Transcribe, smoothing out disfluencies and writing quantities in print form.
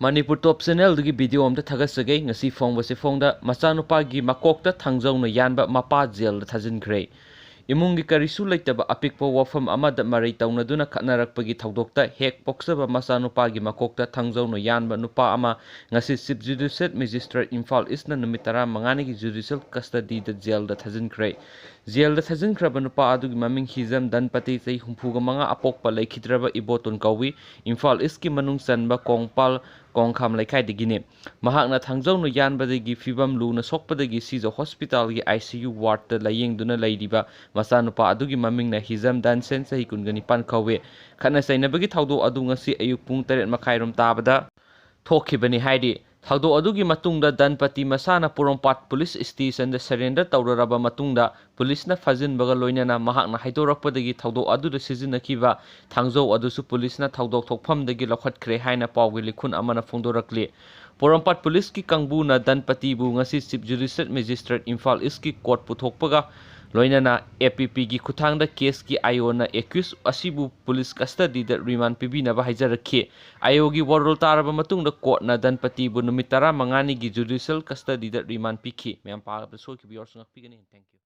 Manipur Top Channel की video अमता थगसगे ngasi फोंबसे फोंदा मचानुपागी makokta thangjaona yanba Mapa jail thajinkhre इमुंगी करिसु लेतब अपिकपो वफम अमद मरै तौनदुना खतनारकपगी थौदोक्ता हेक पोक्सब मचानुपागी makokta thangjaona yanba नुपा अमा ngasi chief judicial magistrate Imphal ईस्टना नुमित 15 की जुडिशियल कस्टडी द जेल द थजिनख्रे जेल द थजिनख्रब नुपा अदुगी ममिंग हिजम धनपति चै 35 अपोक्पा लेखिद्रब इबोतुन कौवी इम्फाल ईस्ट की मनुंग चनबा कोंगपाल कोंगखाम लेखाइदगिने महाकना थंगजाउनो यानबदगी फिबम लूना सोकपदगी सीजो हॉस्पिटल की आईसीयू वार्ड द लायेंगदुना लैरिबा मचानुपा अदुगी ममिंगना हिजम दानसेन सही कुनगनि पानखवे खना सैनबगी थौदो अदु ngasi अयुक पुंग 8 मखाइरोम ताबदा थोखिबनि हाइदि थौदो अदुगी मतुंगदा धनपति मसाना पुरोंपाट पुलिस स्टेशन द सरेंडर तौररबा मतुंगदा पुलिसना फजिनबगा लोइनना महाकना हाइदोरकपदगी थौदो अदुदा सिजिनखिबा थंगजौ अदुसु पुलिसना थौदो थोकफमदगी लखटख्रे हाइना पावगी लिखुन अमना फोंदोरकले पोरोंपाट पुलिस की कंबूना धनपति बु ngasi chief judicial magistrate Imphal East की कोर्ट पुथोकपगा लोइनना एपीपी की खुथांगदा केस की आयोना एक्यूज असिबु पुलिस कस्टडी द रिमांड पिबिनबा हाइजरखि आयोगी वरोल तारबा मतुंगदा कोर्टना धनपति बु नुमित 15 की जुडिशियल कस्टडी द रिमांड पिखि मैम पागब सोखि बियोर संगपिगनि थैंक यू